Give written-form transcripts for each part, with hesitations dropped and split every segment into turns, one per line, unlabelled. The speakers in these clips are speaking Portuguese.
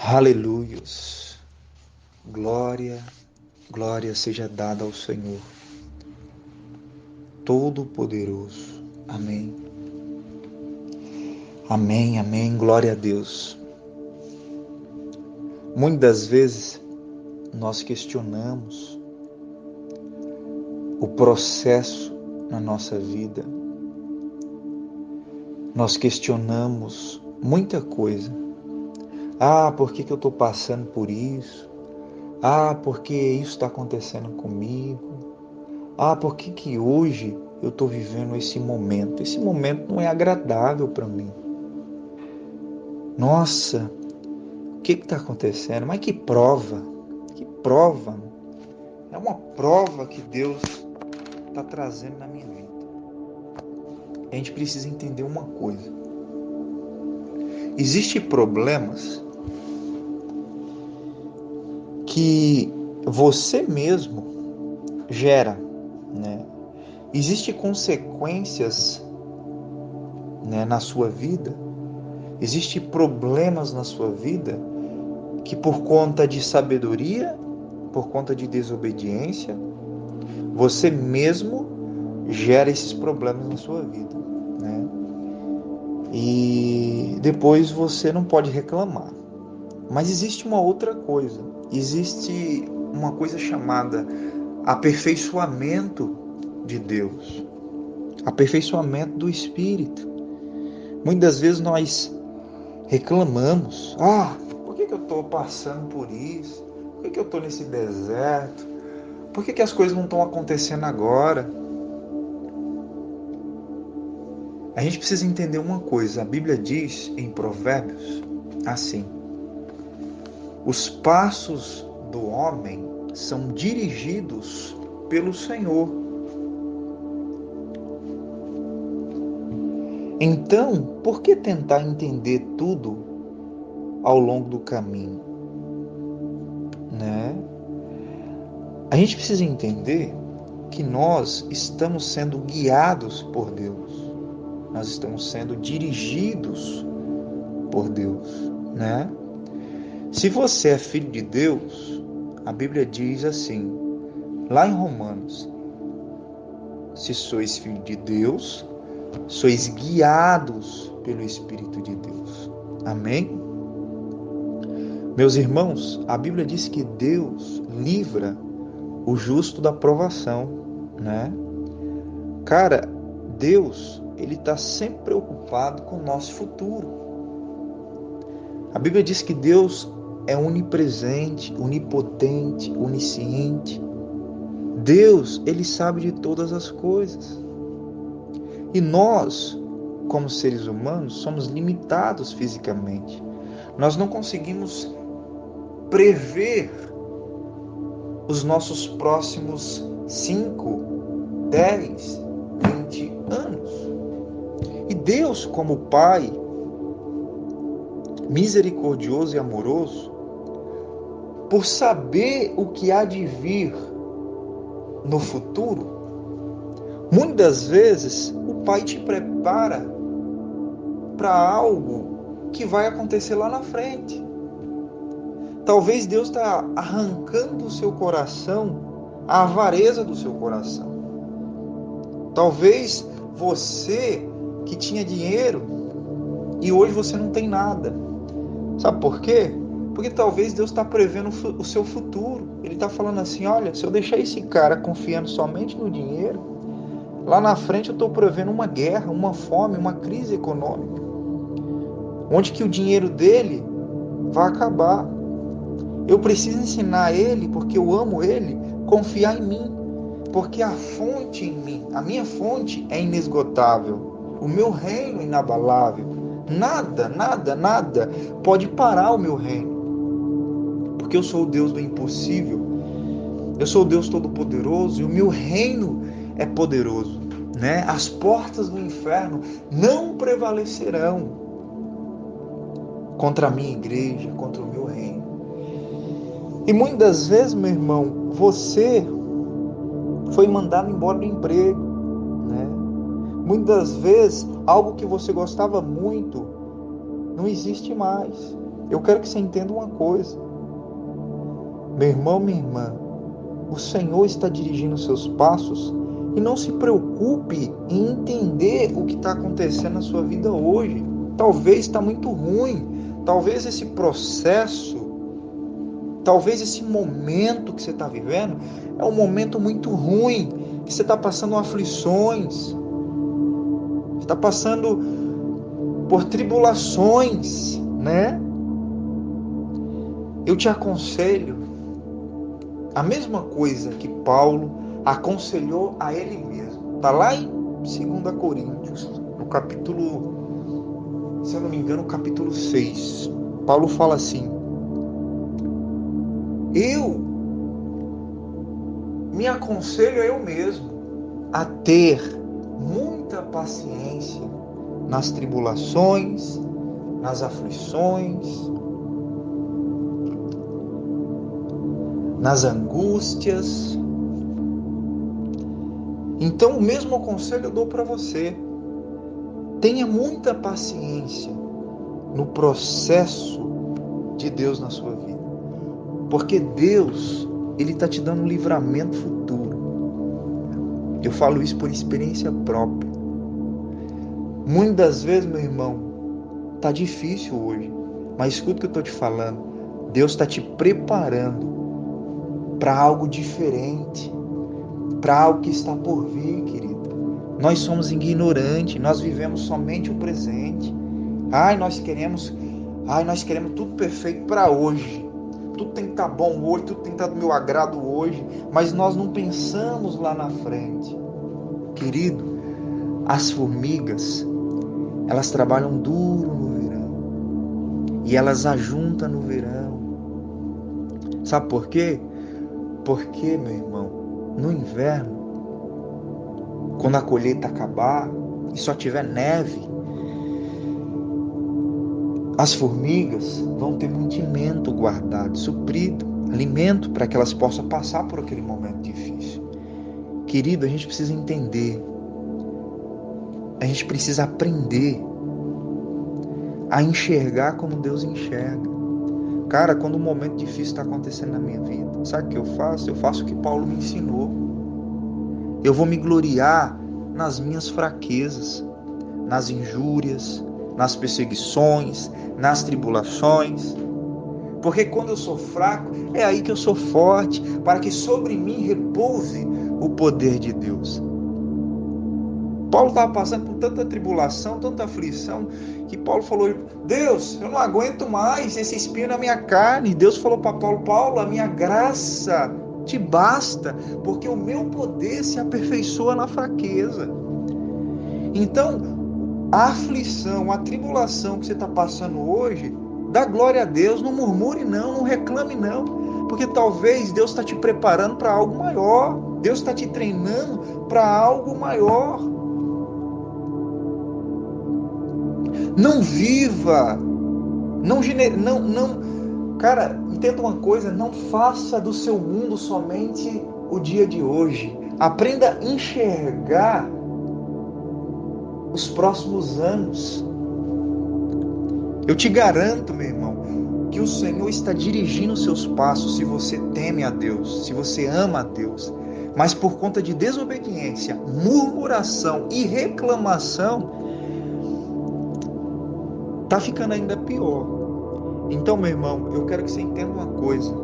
Aleluias. Glória, glória seja dada ao Senhor Todo-Poderoso. Amém. Amém, amém. Glória a Deus. Muitas vezes nós questionamos o processo na nossa vida. Nós questionamos muita coisa. Por que eu estou passando por isso? Por que isso está acontecendo comigo? Por que hoje eu estou vivendo esse momento? Esse momento não é agradável para mim. Nossa, o que está acontecendo? Mas que prova! Que prova! É uma prova que Deus está trazendo na minha vida. A gente precisa entender uma coisa. Existem problemas que você mesmo gera, né? Existem consequências, né, na sua vida. Existem problemas na sua vida que por conta de sabedoria, por conta de desobediência, você mesmo gera esses problemas na sua vida, né? E depois você não pode reclamar. Mas existe uma outra coisa. Existe uma coisa chamada aperfeiçoamento de Deus. Aperfeiçoamento do Espírito. Muitas vezes nós reclamamos. Por que eu estou passando por isso? Por que eu estou nesse deserto? Por que as coisas não estão acontecendo agora? A gente precisa entender uma coisa. A Bíblia diz em Provérbios assim: os passos do homem são dirigidos pelo Senhor. Então, por que tentar entender tudo ao longo do caminho? Né? A gente precisa entender que nós estamos sendo guiados por Deus. Nós estamos sendo dirigidos por Deus, né? Se você é filho de Deus, a Bíblia diz assim, lá em Romanos: se sois filho de Deus, sois guiados pelo Espírito de Deus. Amém? Meus irmãos, a Bíblia diz que Deus livra o justo da provação, né? Cara, Deus, Ele está sempre preocupado com o nosso futuro. A Bíblia diz que Deus é onipresente, onipotente, onisciente. Deus, Ele sabe de todas as coisas. E nós, como seres humanos, somos limitados fisicamente. Nós não conseguimos prever os nossos próximos 5, 10, 20 anos. E Deus, como Pai misericordioso e amoroso, por saber o que há de vir no futuro, muitas vezes o Pai te prepara para algo que vai acontecer lá na frente. Talvez Deus está arrancando do seu coração a avareza do seu coração. Talvez você que tinha dinheiro e hoje você não tem nada. Sabe por quê? Porque talvez Deus está prevendo o seu futuro. Ele está falando assim: olha, se eu deixar esse cara confiando somente no dinheiro, lá na frente eu estou prevendo uma guerra, uma fome, uma crise econômica, onde que o dinheiro dele vai acabar. Eu preciso ensinar ele, porque eu amo ele, confiar em mim, porque a fonte em mim, a minha fonte é inesgotável, o meu reino é inabalável. Nada, nada, nada pode parar o meu reino, porque eu sou o Deus do impossível, eu sou o Deus Todo-Poderoso e o meu reino é poderoso, né? As portas do inferno não prevalecerão contra a minha igreja, contra o meu reino. E muitas vezes, meu irmão, você foi mandado embora do emprego, né? Muitas vezes, algo que você gostava muito não existe mais. Eu quero que você entenda uma coisa. Meu irmão, minha irmã, o Senhor está dirigindo os seus passos e não se preocupe em entender o que está acontecendo na sua vida hoje. Talvez está muito ruim, talvez esse processo, talvez esse momento que você está vivendo é um momento muito ruim, que você está passando aflições, você está passando por tribulações, né? Eu te aconselho a mesma coisa que Paulo aconselhou a ele mesmo. Está lá em 2 Coríntios, no capítulo, se eu não me engano, capítulo 6. Paulo fala assim: eu me aconselho a eu mesmo a ter muita paciência nas tribulações, nas aflições, nas angústias. Então, o mesmo conselho eu dou para você. Tenha muita paciência no processo de Deus na sua vida. Porque Deus, Ele está te dando um livramento futuro. Eu falo isso por experiência própria. Muitas vezes, meu irmão, está difícil hoje. Mas escuta o que eu estou te falando. Deus está te preparando para algo diferente, para algo que está por vir, querido. Nós somos ignorantes, nós vivemos somente o presente. Nós queremos tudo perfeito para hoje. Tudo tem que estar bom hoje, tudo tem que estar do meu agrado hoje, mas nós não pensamos lá na frente. Querido, as formigas, elas trabalham duro no verão e elas ajuntam no verão. Sabe por quê? Porque, meu irmão, no inverno, quando a colheita acabar e só tiver neve, as formigas vão ter mantimento guardado, suprido, alimento para que elas possam passar por aquele momento difícil. Querido, a gente precisa entender, a gente precisa aprender a enxergar como Deus enxerga. Cara, quando um momento difícil está acontecendo na minha vida, sabe o que eu faço? Eu faço o que Paulo me ensinou. Eu vou me gloriar nas minhas fraquezas, nas injúrias, nas perseguições, nas tribulações. Porque quando eu sou fraco, é aí que eu sou forte, para que sobre mim repouse o poder de Deus. Paulo estava passando por tanta tribulação, tanta aflição, que Paulo falou: Deus, eu não aguento mais esse espinho na minha carne. Deus falou para Paulo: Paulo, a minha graça te basta, porque o meu poder se aperfeiçoa na fraqueza. Então, a aflição, a tribulação que você está passando hoje, dá glória a Deus, não murmure não, não reclame não, porque talvez Deus está te preparando para algo maior, Deus está te treinando para algo maior. Não viva, cara, entenda uma coisa, não faça do seu mundo somente o dia de hoje. Aprenda a enxergar os próximos anos. Eu te garanto, meu irmão, que o Senhor está dirigindo os seus passos se você teme a Deus, se você ama a Deus. Mas por conta de desobediência, murmuração e reclamação, tá ficando ainda pior. Então, meu irmão, eu quero que você entenda uma coisa.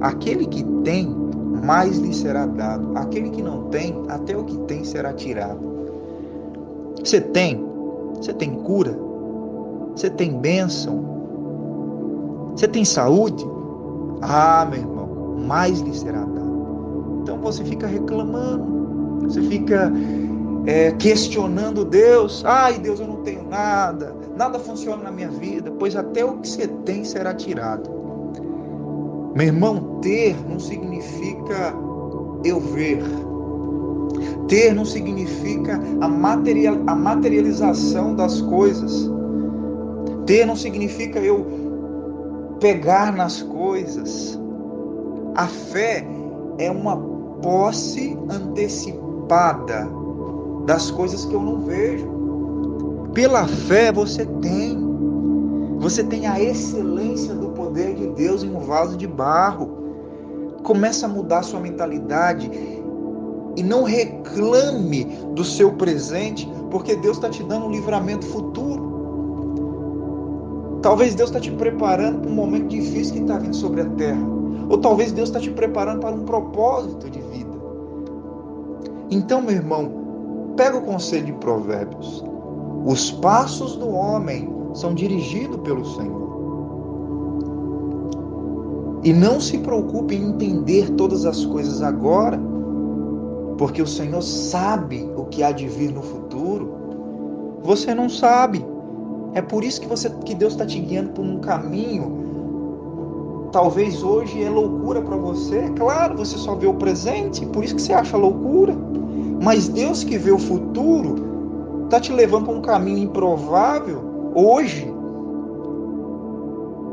Aquele que tem, mais lhe será dado. Aquele que não tem, até o que tem será tirado. Você tem cura, você tem bênção, você tem saúde. Meu irmão, mais lhe será dado. Então você fica reclamando, você fica questionando Deus. Deus, eu não tenho nada, nada funciona na minha vida, pois até o que você tem será tirado. Meu irmão, ter não significa eu ver. Ter não significa a materialização das coisas. Ter não significa eu pegar nas coisas. A fé é uma posse antecipada das coisas que eu não vejo. Pela fé você tem. Você tem a excelência do poder de Deus em um vaso de barro. Começa a mudar a sua mentalidade e não reclame do seu presente, porque Deus está te dando um livramento futuro. Talvez Deus está te preparando para um momento difícil que está vindo sobre a terra. Ou talvez Deus está te preparando para um propósito de vida. Então, meu irmão, pega o conselho de Provérbios. Os passos do homem são dirigidos pelo Senhor. E não se preocupe em entender todas as coisas agora, porque o Senhor sabe o que há de vir no futuro. Você não sabe. É por isso que Deus está te guiando por um caminho. Talvez hoje é loucura para você. É claro, você só vê o presente, por isso que você acha loucura. Mas Deus que vê o futuro está te levando para um caminho improvável hoje,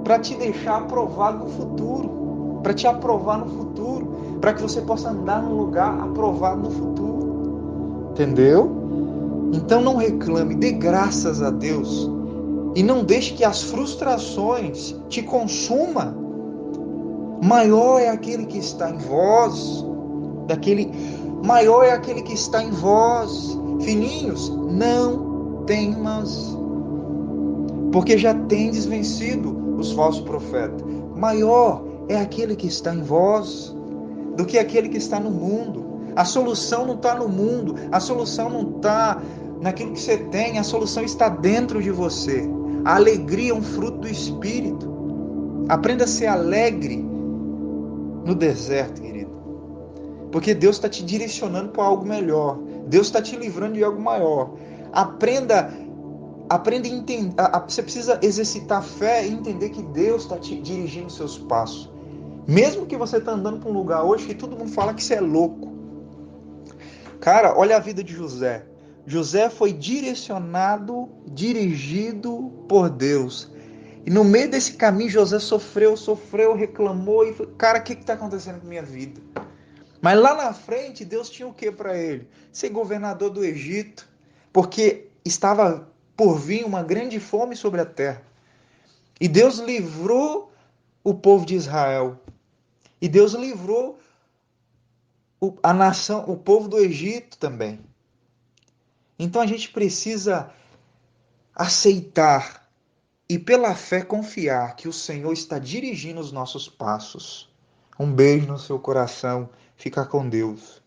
para te deixar aprovado no futuro, para te aprovar no futuro, para que você possa andar num lugar aprovado no futuro. Entendeu? Então não reclame, dê graças a Deus e não deixe que as frustrações te consumam. Maior é aquele que está em vós, maior é aquele que está em vós. Filhinhos, não temas, porque já tendes vencido os falsos profetas. Maior é aquele que está em vós do que aquele que está no mundo. A solução não está no mundo, a solução não está naquilo que você tem, a solução está dentro de você. A alegria é um fruto do Espírito. Aprenda a ser alegre no deserto, querido. Porque Deus está te direcionando para algo melhor. Deus está te livrando de algo maior. Aprenda a entender. Você precisa exercitar a fé e entender que Deus está te dirigindo os seus passos. Mesmo que você está andando para um lugar hoje que todo mundo fala que você é louco. Cara, olha a vida de José. José foi direcionado, dirigido por Deus. E no meio desse caminho, José sofreu, reclamou e falou, cara, o que está acontecendo com a minha vida? Mas lá na frente, Deus tinha o que para ele? Ser governador do Egito, porque estava por vir uma grande fome sobre a terra. E Deus livrou o povo de Israel. E Deus livrou a nação, o povo do Egito também. Então a gente precisa aceitar e pela fé confiar que o Senhor está dirigindo os nossos passos. Um beijo no seu coração. Fica com Deus.